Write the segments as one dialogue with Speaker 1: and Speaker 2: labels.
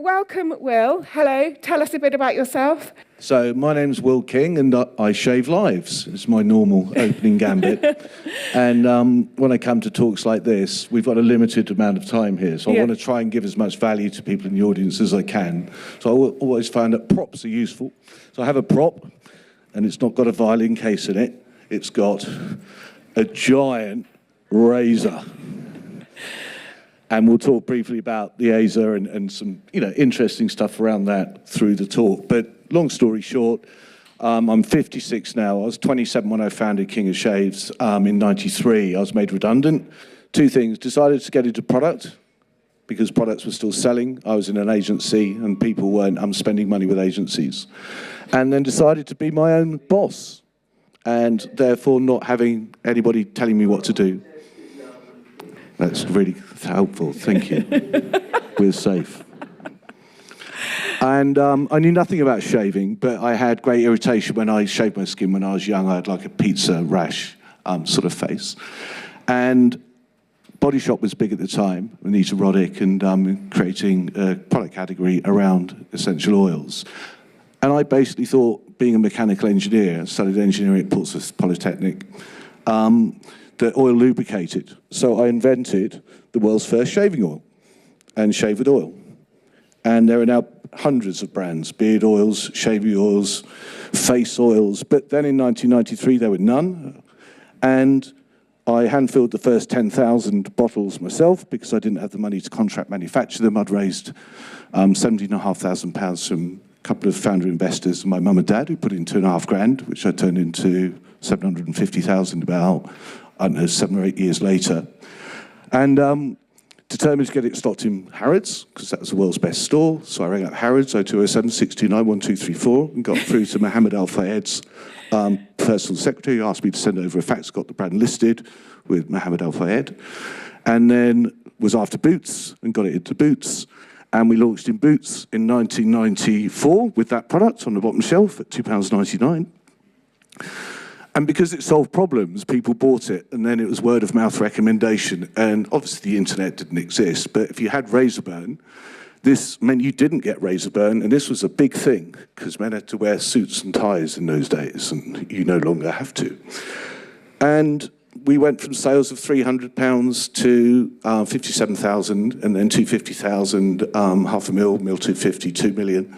Speaker 1: welcome, Will. Hello, tell us a bit about yourself.
Speaker 2: So my name's Will King and I shave lives. It's my normal opening gambit. And when I come to talks like this, we've got a limited amount of time here. So I want to try and give as much value to people in the audience as I can. So I always found that props are useful. So I have a prop and it's not got a violin case in it. It's got a giant razor. And we'll talk briefly about the razor and some, interesting stuff around that through the talk. But long story short, I'm 56 now. I was 27 when I founded King of Shaves. In 93, I was made redundant. Two things: decided to get into product because products were still selling. I was in an agency and people weren't. I'm spending money with agencies. And then decided to be my own boss and therefore not having anybody telling me what to do. That's really helpful, thank you. We're safe. And I knew nothing about shaving, but I had great irritation when I shaved my skin when I was young. I had like a pizza rash sort of face. And Body Shop was big at the time, Anita Roddick, and creating a product category around essential oils. And I basically thought, being a mechanical engineer, studied engineering at Portsmouth Polytechnic, that oil lubricated. So I invented the world's first shaving oil and shave with oil. And there are now hundreds of brands: beard oils, shaving oils, face oils. But then in 1993, there were none. And I hand-filled the first 10,000 bottles myself because I didn't have the money to contract manufacture them. I'd raised £17,500 from a couple of founder investors and my mum and dad, who put in £2,500, which I turned into 750,000 about, I don't know, 7 or 8 years later. And determined to get it stocked in Harrods, because that was the world's best store. So I rang up Harrods, 0207 629 1234, and got through to Mohammed Al Fayed's personal secretary, who asked me to send over a fax, got the brand listed with Mohammed Al Fayed, and then was after Boots and got it into Boots. And we launched in Boots in 1994 with that product on the bottom shelf at £2.99. And because it solved problems, people bought it, and then it was word of mouth recommendation. And obviously the internet didn't exist, but if you had razor burn, this meant you didn't get razor burn, and this was a big thing because men had to wear suits and ties in those days, and you no longer have to. And we went from sales of £300 to 57,000, and then 250,000, half a mil, 250, 2 million.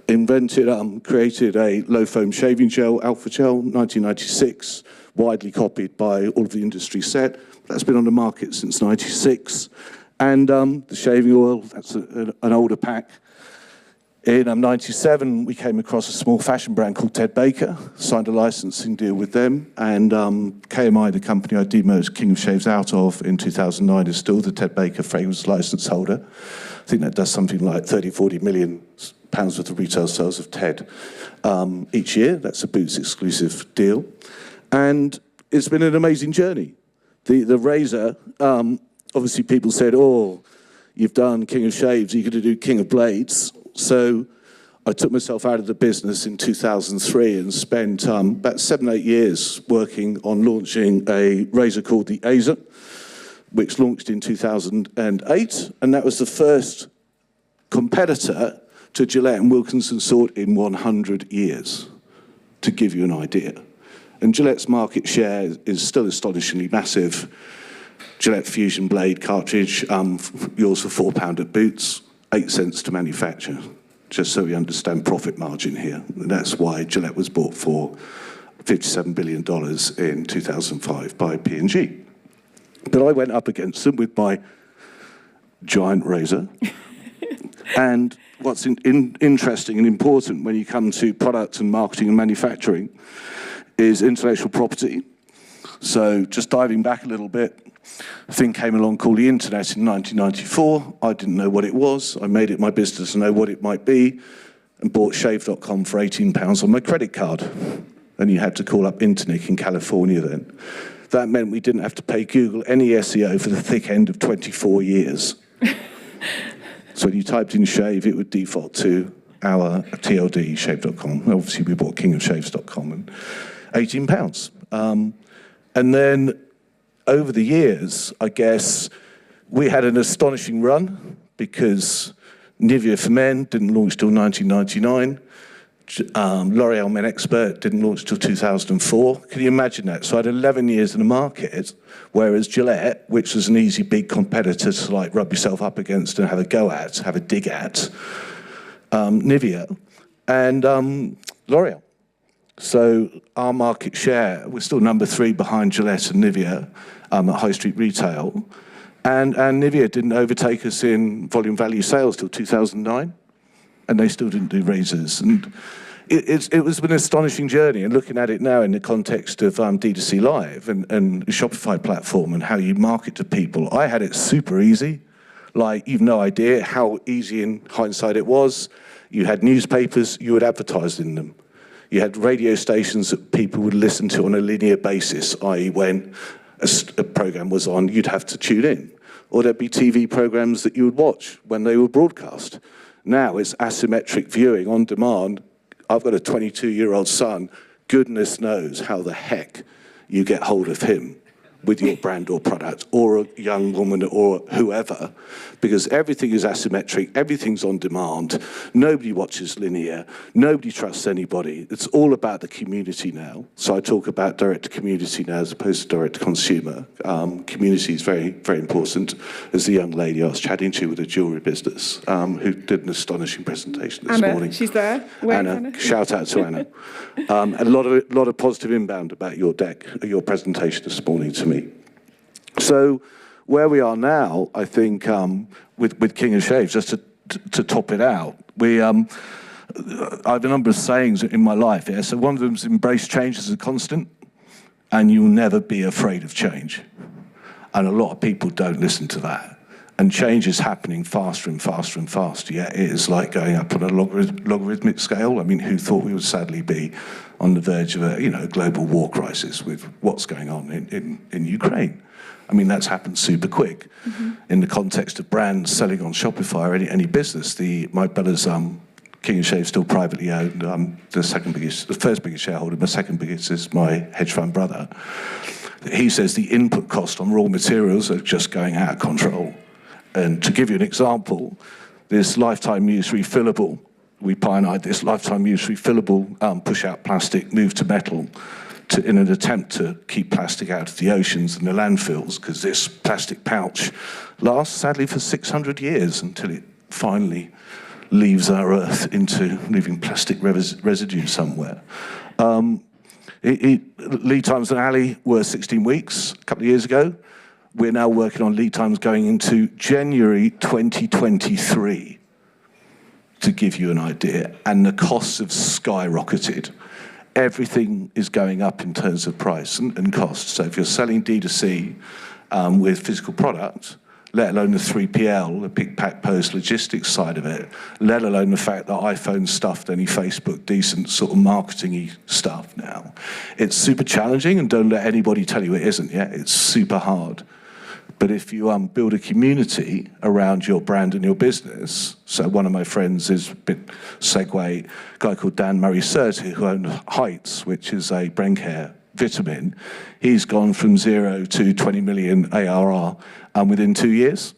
Speaker 2: Invented, created a low-foam shaving gel, Alpha Gel, 1996, widely copied by all of the industry set. That's been on the market since 96. And the shaving oil, that's an older pack. In 97, we came across a small fashion brand called Ted Baker, signed a licensing deal with them, and KMI, the company I demerged King of Shaves out of in 2009, is still the Ted Baker fragrance license holder. I think that does something like 30, 40 million pounds worth of retail sales of Ted each year. That's a Boots exclusive deal. And it's been an amazing journey. The razor, obviously people said, oh, you've done King of Shaves, you're going to do King of Blades. So I took myself out of the business in 2003 and spent about 7, 8 years working on launching a razor called the Azer, which launched in 2008. And that was the first competitor to Gillette and Wilkinson Sword in 100 years, to give you an idea. And Gillette's market share is still astonishingly massive. Gillette Fusion Blade cartridge, yours for £4 at Boots, 8 cents to manufacture, just so we understand profit margin here. And that's why Gillette was bought for $57 billion in 2005 by P&G. But I went up against them with my giant razor. And what's interesting and important when you come to product and marketing and manufacturing is intellectual property. So just diving back a little bit, a thing came along called the internet in 1994. I didn't know what it was. I made it my business to know what it might be and bought shave.com for £18 on my credit card. And you had to call up Internic in California then. That meant we didn't have to pay Google any SEO for the thick end of 24 years. So when you typed in shave, it would default to our TLD, shave.com. Obviously, we bought kingofshaves.com and £18. And then over the years, I guess, we had an astonishing run because Nivea for Men didn't launch till 1999. L'Oreal Men Expert didn't launch till 2004. Can you imagine that? So I had 11 years in the market, whereas Gillette, which was an easy big competitor to like rub yourself up against and have a go at, have a dig at, Nivea, and L'Oreal. So our market share, we're still number 3 behind Gillette and Nivea at high street retail. And Nivea didn't overtake us in volume value sales till 2009. And they still didn't do razors. And it was an astonishing journey. And looking at it now in the context of DTC Live and the Shopify platform and how you market to people, I had it super easy. Like, you've no idea how easy in hindsight it was. You had newspapers, you would advertise in them. You had radio stations that people would listen to on a linear basis, i.e. when a program was on, you'd have to tune in. Or there'd be TV programs that you would watch when they were broadcast. Now it's asymmetric viewing on demand. I've got a 22-year-old son. Goodness knows how the heck you get hold of him with your brand or product, or a young woman or whoever, because everything is asymmetric, everything's on demand, nobody watches linear, nobody trusts anybody. It's all about the community now. So I talk about direct to community now as opposed to direct to consumer. Community is very, very important. There's a young lady I was chatting to with a jewellery business who did an astonishing presentation this morning.
Speaker 1: Anna, she's there.
Speaker 2: Anna, shout out to Anna. A lot of positive inbound about your deck, your presentation this morning to me. So where we are now, I think, with King of Shaves, just to top it out, I have a number of sayings in my life here. So one of them is embrace change as a constant, and you'll never be afraid of change. And a lot of people don't listen to that. And change is happening faster and faster and faster. Yeah, it is like going up on a logarithmic scale. I mean, who thought we would sadly be on the verge of a global war crisis with what's going on in Ukraine? I mean, that's happened super quick. Mm-hmm. In the context of brands selling on Shopify or any business, my brother's King of Shaves still privately owned. The first biggest shareholder. My second biggest is my hedge fund brother. He says the input cost on raw materials are just going out of control. And to give you an example, this lifetime use refillable, we pioneered this lifetime use refillable push-out plastic move to metal in an attempt to keep plastic out of the oceans and the landfills, because this plastic pouch lasts, sadly, for 600 years until it finally leaves our Earth into leaving plastic residue somewhere. Lead times on Ali were 16 weeks a couple of years ago. We're now working on lead times going into January 2023, to give you an idea. And the costs have skyrocketed. Everything is going up in terms of price and cost. So if you're selling D2C with physical product, let alone the 3PL, the pick, pack, post logistics side of it, let alone the fact that iPhone stuffed any Facebook decent sort of marketing-y stuff now. It's super challenging, and don't let anybody tell you it isn't. Yeah, it's super hard. But if you build a community around your brand and your business, so one of my friends is a bit segue, a guy called Dan Murray-Surtees, who owns Heights, which is a brain care vitamin. He's gone from 0 to 20 million ARR within 2 years,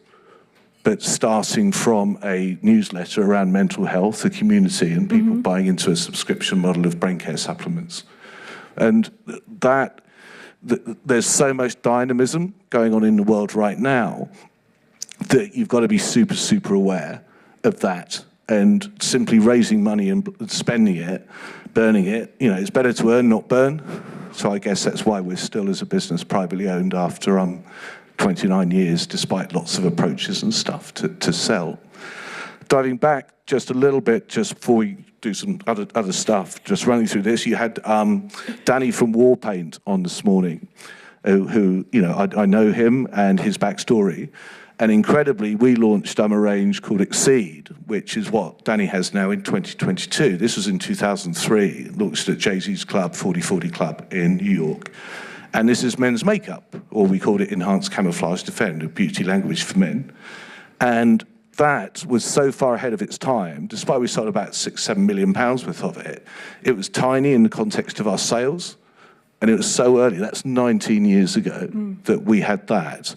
Speaker 2: but starting from a newsletter around mental health, a community, and people buying into a subscription model of brain care supplements. And there's so much dynamism going on in the world right now that you've got to be super, super aware of that. And simply raising money and spending it, burning it, it's better to earn, not burn. So I guess that's why we're still, as a business, privately owned after 29 years, despite lots of approaches and stuff to sell. Diving back just a little bit, just before we do some other stuff, just running through this, you had Danny from Warpaint on this morning, who I know him and his backstory. And incredibly, we launched a range called Exceed, which is what Danny has now in 2022. This was in 2003, launched at Jay-Z's club, 4040 Club in New York. And this is men's makeup, or we called it Enhanced Camouflage Defend, a beauty language for men. And that was so far ahead of its time, despite we sold about £6-7 million worth of it. It was tiny in the context of our sales, and it was so early, that's 19 years ago, that we had that.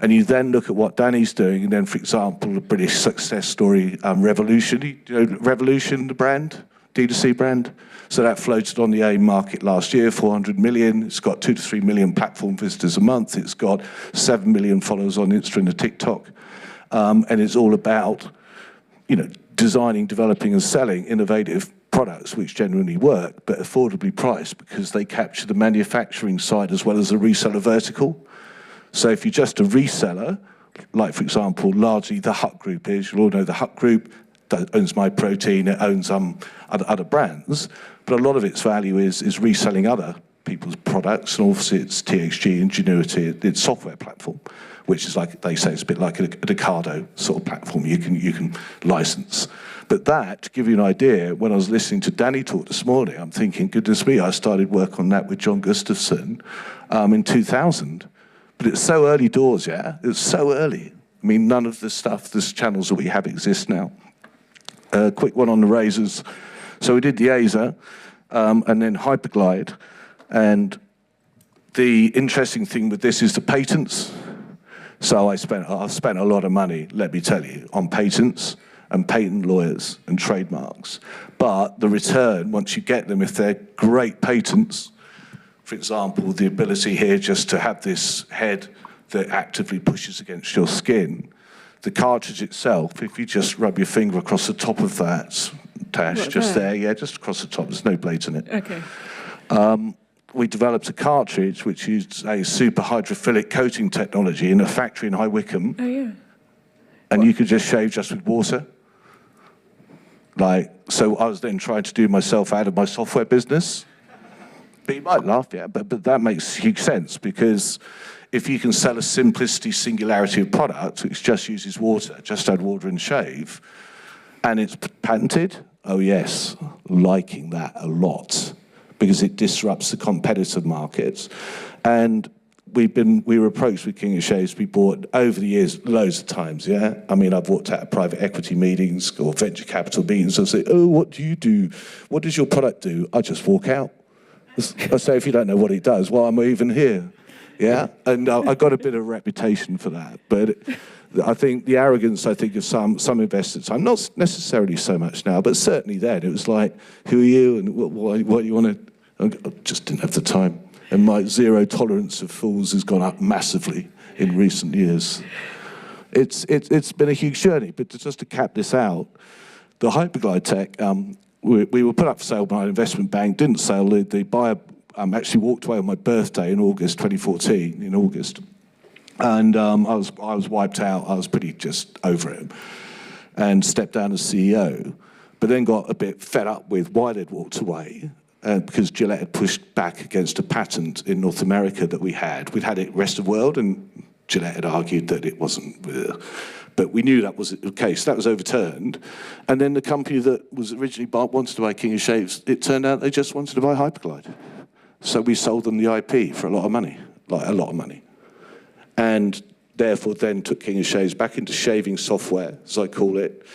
Speaker 2: And you then look at what Danny's doing, and then, for example, the British success story, Revolution, Revolution, the brand, DTC brand. So that floated on the AIM market last year, 400 million. It's got 2 to 3 million platform visitors a month. It's got 7 million followers on Insta and TikTok. And it's all about, designing, developing, and selling innovative products which genuinely work, but affordably priced because they capture the manufacturing side as well as the reseller vertical. So if you're just a reseller, like, for example, largely the Hut Group is, you'll all know the Hut Group that owns MyProtein, it owns other brands, but a lot of its value is reselling other people's products, and obviously it's TXG, Ingenuity, its software platform, which is like, they say, it's a bit like a Ocado sort of platform you can license. But that, to give you an idea, when I was listening to Danny talk this morning, I'm thinking, goodness me, I started work on that with John Gustafson in 2000. But it's so early doors, yeah? It's so early. I mean, none of the stuff, the channels that we have exist now. Quick one on the razors. So we did the Azer, and then Hyperglide. And the interesting thing with this is the patents. So I've spent a lot of money, let me tell you, on patents and patent lawyers and trademarks. But the return, once you get them, if they're great patents, for example, the ability here just to have this head that actively pushes against your skin, the cartridge itself, if you just rub your finger across the top of that, Tash, just there, yeah, just across the top, there's no blades in it.
Speaker 1: Okay.
Speaker 2: We developed a cartridge which used a super hydrophilic coating technology in a factory in High Wycombe.
Speaker 1: Oh, yeah.
Speaker 2: And you could just shave just with water. So I was then trying to do myself out of my software business. But you might laugh, yeah, but that makes huge sense, because if you can sell a simplicity, singularity of product, which just uses water, just add water and shave, and it's patented, oh yes, liking that a lot, because it disrupts the competitive markets. And we were approached with King of Shaves, we bought over the years loads of times, yeah? I mean, I've walked out of private equity meetings or venture capital meetings and say, oh, what do you do? What does your product do? I just walk out. I say, if you don't know what it does, well, I'm even here, yeah? And I got a bit of a reputation for that. But I think the arrogance, of some investors, I'm not necessarily so much now, but certainly then, it was like, who are you and what do you want to... I just didn't have the time. And my zero tolerance of fools has gone up massively in recent years. It's been a huge journey, but just to cap this out, the Hyperglide tech, we were put up for sale by an investment bank, didn't sell. The buyer actually walked away on my birthday in August 2014, in August. And I was wiped out. I was pretty just over it and stepped down as CEO, but then got a bit fed up with why they'd walked away, because Gillette had pushed back against a patent in North America that we had. We'd had it rest of the world, and Gillette had argued that it wasn't... But we knew that was the case. That was overturned. And then the company that was originally wanted to buy King of Shaves, it turned out they just wanted to buy Hyperglide. So we sold them the IP for a lot of money, like a lot of money. And therefore then took King of Shaves back into shaving software, as I call it.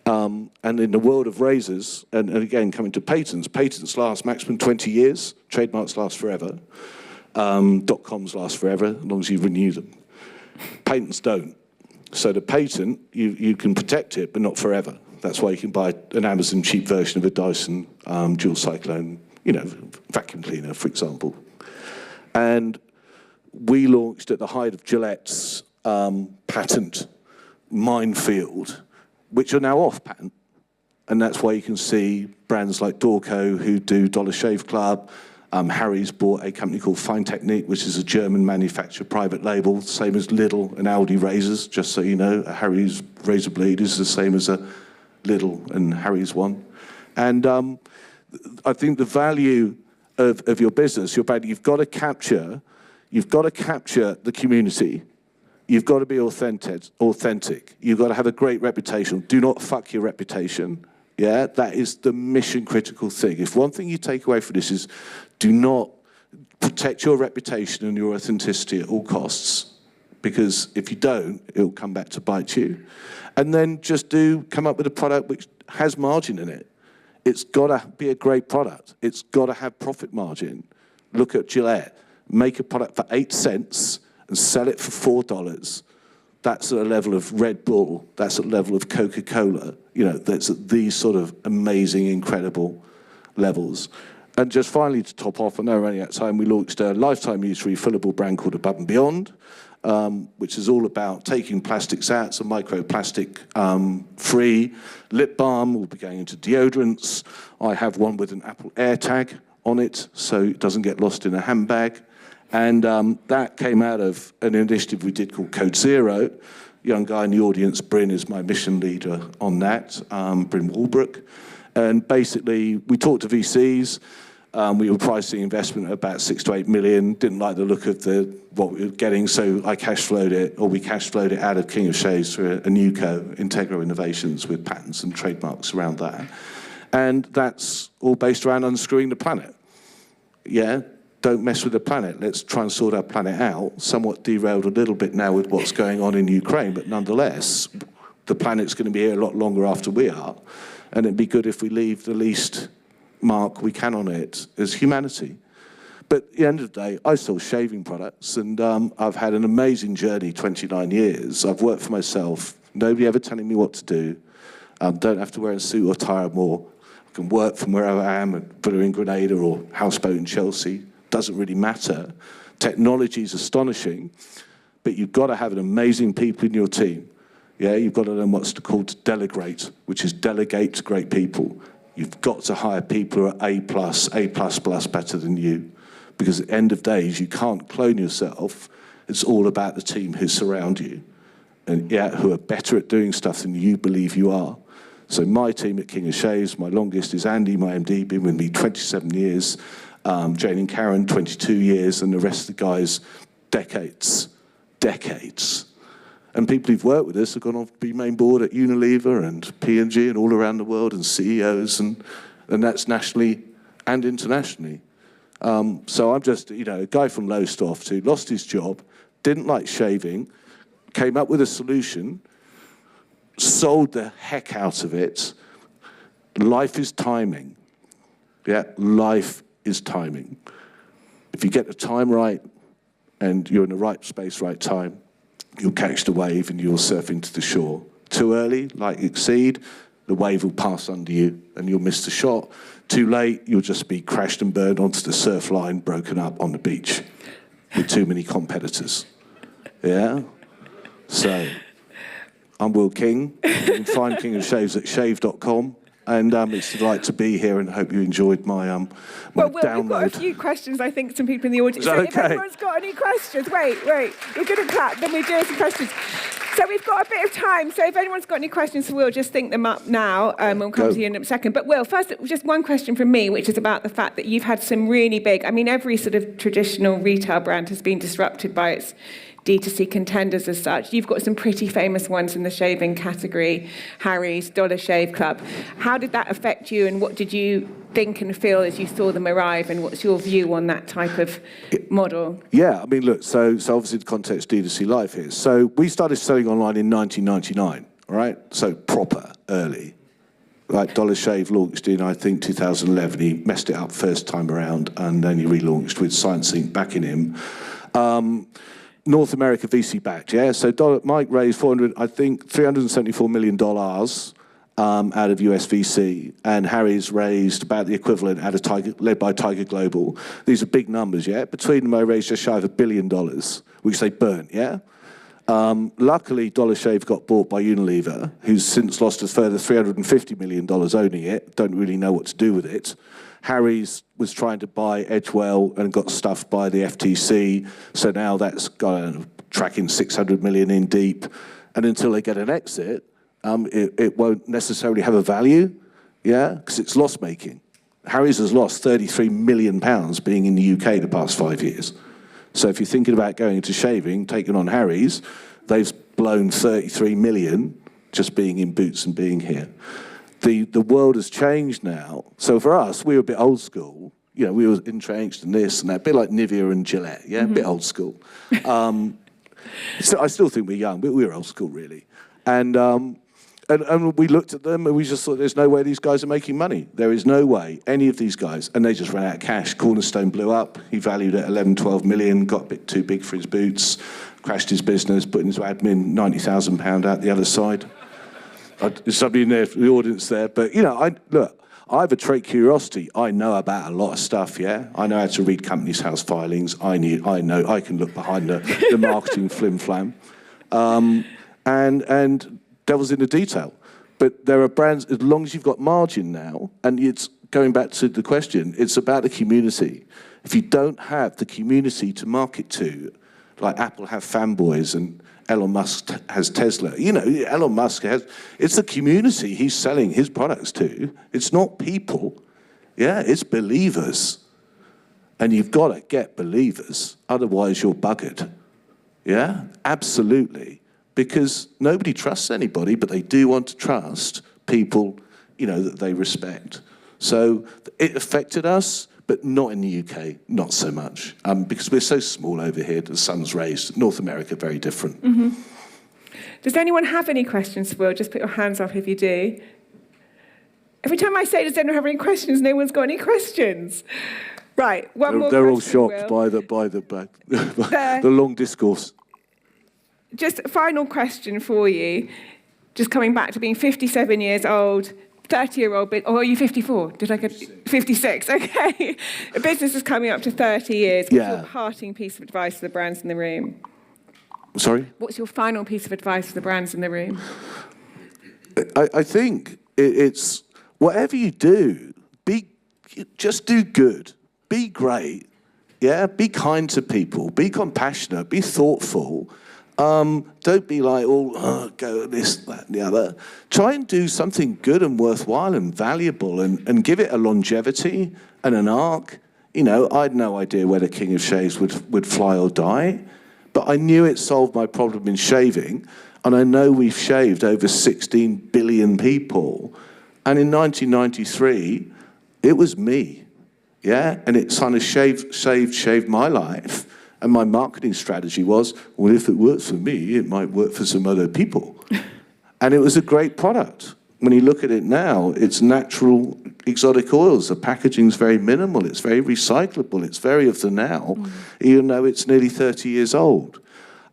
Speaker 2: And in the world of razors, and again, coming to patents last maximum 20 years, trademarks last forever, .coms last forever, as long as you renew them. Patents don't. So the patent, you can protect it, but not forever. That's why you can buy an Amazon cheap version of a Dyson dual cyclone, vacuum cleaner, for example. And we launched at the height of Gillette's patent minefield, which are now off patent. And that's why you can see brands like Dorco, who do Dollar Shave Club. Harry's bought a company called Fine Technique, which is a German manufacturer private label, same as Lidl and Aldi razors, just so you know. A Harry's razor blade is the same as a Lidl and Harry's one. And I think the value of your business, you've got to capture the community. You've got to be authentic. You've got to have a great reputation. Do not fuck your reputation. Yeah, that is the mission critical thing. If one thing you take away from this is do not protect your reputation and your authenticity at all costs, because if you don't, it'll come back to bite you. And then just come up with a product which has margin in it. It's got to be a great product. It's got to have profit margin. Look at Gillette. Make a product for 8 cents and sell it for $4, that's at a level of Red Bull, that's at a level of Coca-Cola, that's at these sort of amazing, incredible levels. And just finally to top off, I know we're running out of time, we launched a lifetime use refillable brand called Above and Beyond, which is all about taking plastics out, so microplastic free lip balm. We'll be going into deodorants. I have one with an Apple AirTag on it, so it doesn't get lost in a handbag. And that came out of an initiative we did called Code Zero. Young guy in the audience, Bryn, is my mission leader on that, Bryn Walbrook. And basically, we talked to VCs. We were pricing investment at about 6 to 8 million. Didn't like the look of what we were getting, so we cash flowed it out of King of Shaves through a new co, Integral Innovations, with patents and trademarks around that. And that's all based around unscrewing the planet. Yeah, don't mess with the planet. Let's try and sort our planet out. Somewhat derailed a little bit now with what's going on in Ukraine, but nonetheless, the planet's going to be here a lot longer after we are. And it'd be good if we leave the least mark we can on it as humanity. But at the end of the day, I sell shaving products, and I've had an amazing journey, 29 years. I've worked for myself. Nobody ever telling me what to do. Don't have to wear a suit or tie more. I can work from wherever I am, whether in Grenada or houseboat in Chelsea. Doesn't really matter. Technology is astonishing, but you've got to have an amazing people in your team. Yeah, you've got to learn what's called to delegate, which is delegate to great people. You've got to hire people who are A+, A++ better than you. Because at the end of days, you can't clone yourself. It's all about the team who surround you, and who are better at doing stuff than you believe you are. So my team at King of Shaves, my longest is Andy, my MD, been with me 27 years. Jane and Karen, 22 years, and the rest of the guys, decades. And people who've worked with us have gone off to be main board at Unilever and P&G and all around the world, and CEOs, and that's nationally and internationally. So I'm just, a guy from Lowestoft who lost his job, didn't like shaving, came up with a solution, sold the heck out of it. Life is timing. Yeah, life is timing. If you get the time right and you're in the right space, right time, you'll catch the wave and you'll surf into the shore. Too early, like Exceed, the wave will pass under you and you'll miss the shot. Too late, you'll just be crashed and burned onto the surf line, broken up on the beach with too many competitors. Yeah? So, I'm Will King. You can find King of Shaves at shave.com. And it's a delight to be here, and hope you enjoyed my
Speaker 1: well, Will,
Speaker 2: download.
Speaker 1: We've got a few questions, I think, some people in the audience.
Speaker 2: Is that okay?
Speaker 1: If anyone's got any questions, wait, we're going to clap, then we do some questions. So we've got a bit of time, so if anyone's got any questions for Will, just think them up now, we'll come to you in a second. But Will, first, just one question from me, which is about the fact that you've had some really big, every sort of traditional retail brand has been disrupted by its D2C contenders as such. You've got some pretty famous ones in the shaving category, Harry's, Dollar Shave Club. How did that affect you, and what did you think and feel as you saw them arrive, and what's your view on that type of model?
Speaker 2: Yeah, look, so obviously the context DTC Live here. So we started selling online in 1999, all right? So proper, early. Like Dollar Shave launched in, I think, 2011. He messed it up first time around, and then he relaunched with Science Inc. backing him. North America VC backed, yeah? So Mike raised $374 million out of US VC, and Harry's raised about the equivalent out of led by Tiger Global. These are big numbers, yeah? Between them, I raised just shy of $1 billion, which they burnt, yeah? Luckily, Dollar Shave got bought by Unilever, who's since lost a further $350 million owning it, don't really know what to do with it. Harry's was trying to buy Edgewell and got stuffed by the FTC, so now that's tracking 600 million in deep, and until they get an exit, it won't necessarily have a value, yeah, because it's loss-making. Harry's has lost £33 million being in the UK the past 5 years. So if you're thinking about going into shaving, taking on Harry's, they've blown 33 million just being in Boots and being here. The world has changed now. So for us, we were a bit old school. We were entrenched in this and that, a bit like Nivea and Gillette, yeah, a bit old school. So I still think we're young, but we're old school, really. And And we looked at them and we just thought, there's no way these guys are making money. There is no way, any of these guys. And they just ran out of cash. Cornerstone blew up. He valued at 11, 12 million, got a bit too big for his boots, crashed his business, put into admin, £90,000 out the other side. There's somebody in there, the audience there. But, you know, I have a trait curiosity. I know about a lot of stuff, yeah? I know how to read companies' house filings. I know I can look behind the marketing flim-flam. And devil's in the detail. But there are brands, as long as you've got margin now, and it's going back to the question, it's about the community. If you don't have the community to market to, like Apple have fanboys and Elon Musk has Tesla, you know, Elon Musk has, it's the community he's selling his products to. It's not people, yeah, it's believers. And you've got to get believers, otherwise you're buggered, yeah, absolutely. Because nobody trusts anybody, but they do want to trust people, you know, that they respect. So it affected us, but not in the UK, not so much. Because we're so small over here, the sun's raised. North America, very different.
Speaker 1: Mm-hmm. Does anyone have any questions, Will? Just put your hands up if you do. Every time I say, does anyone have any questions, no one's got any questions. Right, one more question,
Speaker 2: they're all shocked by the long discourse.
Speaker 1: Just a final question for you. Just coming back to being 57 years old, 30-year-old, or are you 54? Did I get 56? Okay. A business is coming up to 30 years. What's your parting piece of advice to the brands in the room?
Speaker 2: Sorry?
Speaker 1: What's your final piece of advice to the brands in the room?
Speaker 2: I think it's whatever you do, just do good. Be great. Yeah? Be kind to people. Be compassionate. Be thoughtful. Don't be like, go this, that, and the other. Try and do something good and worthwhile and valuable and give it a longevity and an arc. You know, I had no idea whether King of Shaves would fly or die, but I knew it solved my problem in shaving, and I know we've shaved over 16 billion people. And in 1993, it was me, yeah? And it kind of shaved my life. And my marketing strategy was, well, if it works for me, it might work for some other people. And it was a great product. When you look at it now, it's natural exotic oils. The packaging's very minimal. It's very recyclable. It's very of the now, even though it's nearly 30 years old.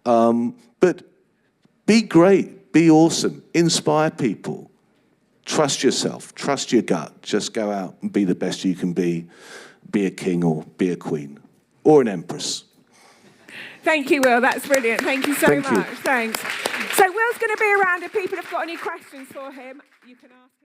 Speaker 2: But be great. Be awesome. Inspire people. Trust yourself. Trust your gut. Just go out and be the best you can be. Be a king or be a queen or an empress.
Speaker 1: Thank you, Will. That's brilliant. Thank you so much.
Speaker 2: You.
Speaker 1: Thanks. So Will's going to be around if people have got any questions for him. You can ask.